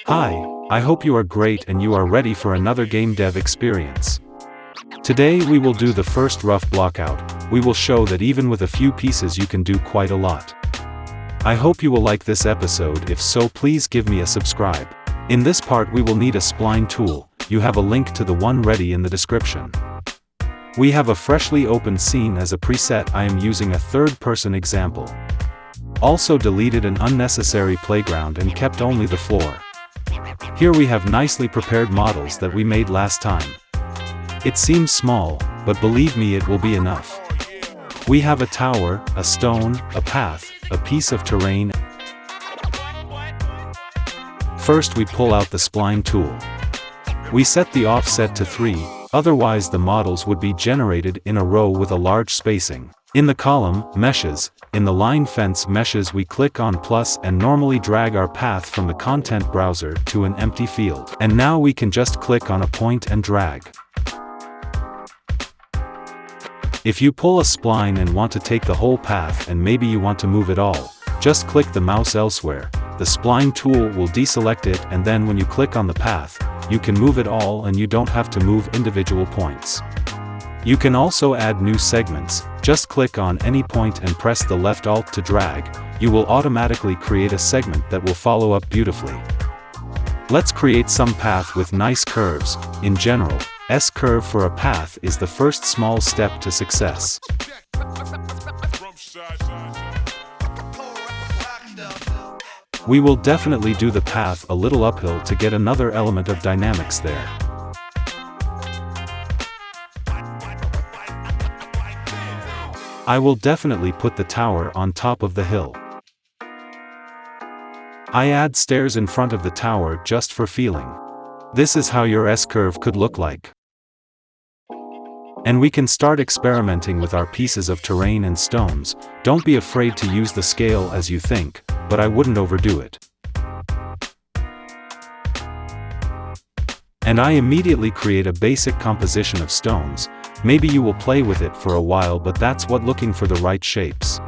Hi, I hope you are great and you are ready for another GameDev Experience. Today we will do the first rough blockout. We will show that even with a few pieces you can do quite a lot. I hope you will like this episode. If so, please give me a subscribe. In this part we will need a spline tool. You have a link to the one ready in the description. We have a freshly opened scene as a preset. I am using a third-person example. Also deleted an unnecessary playground and kept only the floor. Here we have nicely prepared models that we made last time. It seems small, but believe me, it will be enough. We have a tower, a stone, a path, a piece of terrain. First we pull out the spline tool. We set the offset to 3, otherwise the models would be generated in a row with a large spacing. In the column, meshes, in the line fence meshes we click on plus and normally drag our path from the content browser to an empty field. And now we can just click on a point and drag. If you pull a spline and want to take the whole path and maybe you want to move it all, just click the mouse elsewhere. The spline tool will deselect it, and then when you click on the path, you can move it all and you don't have to move individual points. You can also add new segments. Just click on any point and press the left Alt to drag. You will automatically create a segment that will follow up beautifully. Let's create some path with nice curves. In general, SCurve for a path is the first small step to success. We will definitely do the path a little uphill to get another element of dynamics there. I will definitely put the tower on top of the hill. I add stairs in front of the tower just for feeling. This is how your SCurve could look like. And we can start experimenting with our pieces of terrain and stones. Don't be afraid to use the scale as you think, but I wouldn't overdo it. And I immediately create a basic composition of stones. Maybe you will play with it for a while, but that's what looking for the right shapes.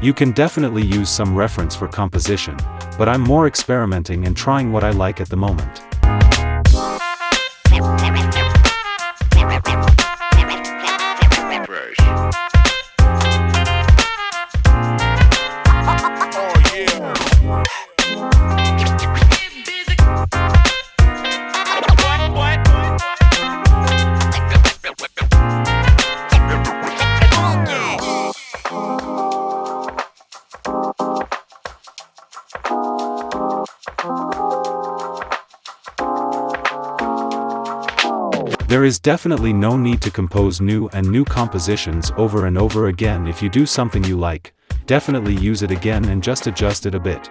You can definitely use some reference for composition, but I'm more experimenting and trying what I like at the moment. There is definitely no need to compose new compositions over and over again. If you do something you like, definitely use it again and just adjust it a bit.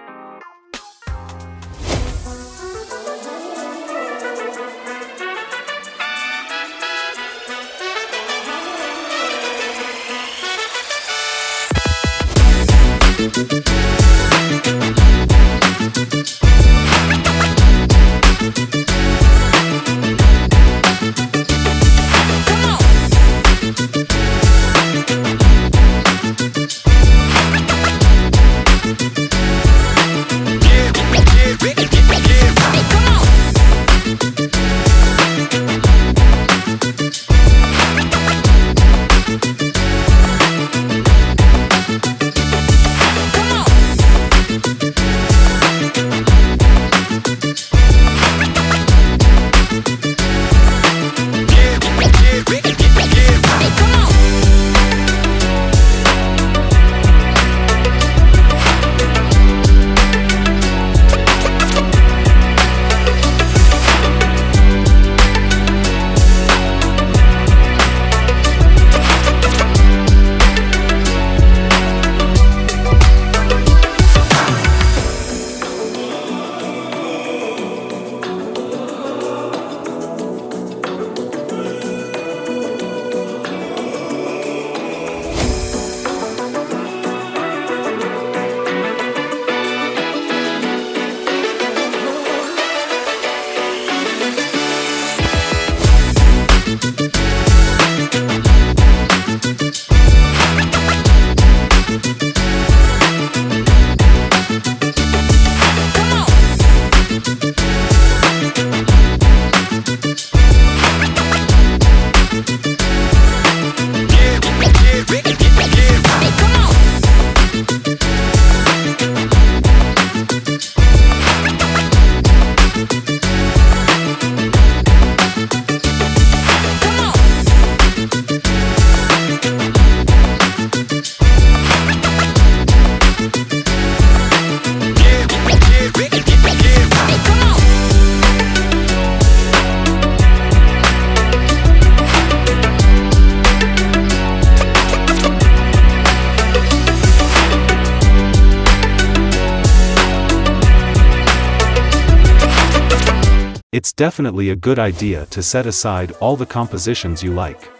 It's definitely a good idea to set aside all the compositions you like.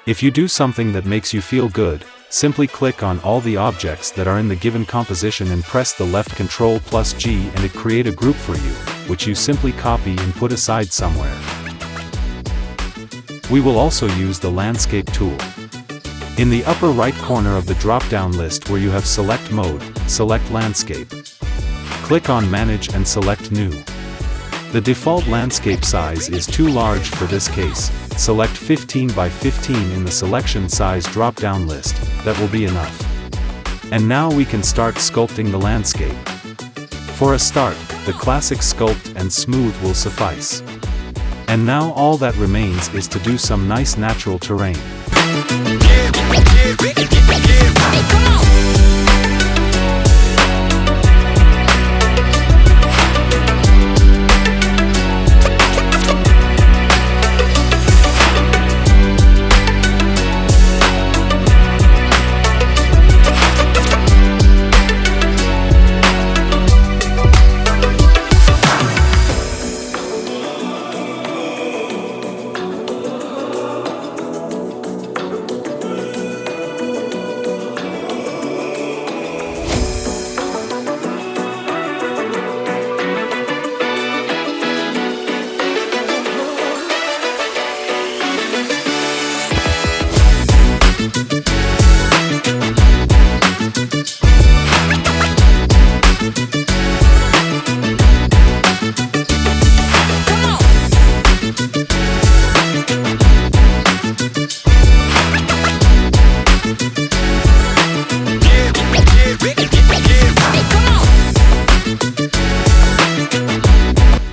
If you do something that makes you feel good, simply click on all the objects that are in the given composition and press the left Ctrl+G and it create a group for you, which you simply copy and put aside somewhere. We will also use the landscape tool. In the upper right corner of the drop-down list where you have select mode, select landscape. Click on manage and select new. The default landscape size is too large for this case. Select 15 by 15 in the selection size drop-down list, that will be enough. And now we can start sculpting the landscape. For a start, the classic sculpt and smooth will suffice. And now all that remains is to do some nice natural terrain.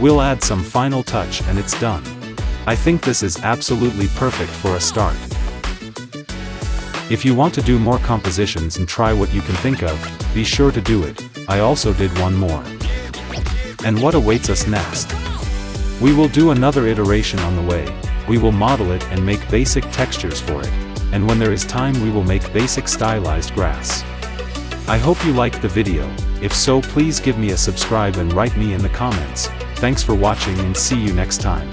We'll add some final touch and it's done. I think this is absolutely perfect for a start. If you want to do more compositions and try what you can think of, be sure to do it. I also did one more. And what awaits us next? We will do another iteration on the way. We will model it and make basic textures for it. And when there is time we will make basic stylized grass. I hope you liked the video. If so, please give me a subscribe and write me in the comments. Thanks for watching and see you next time.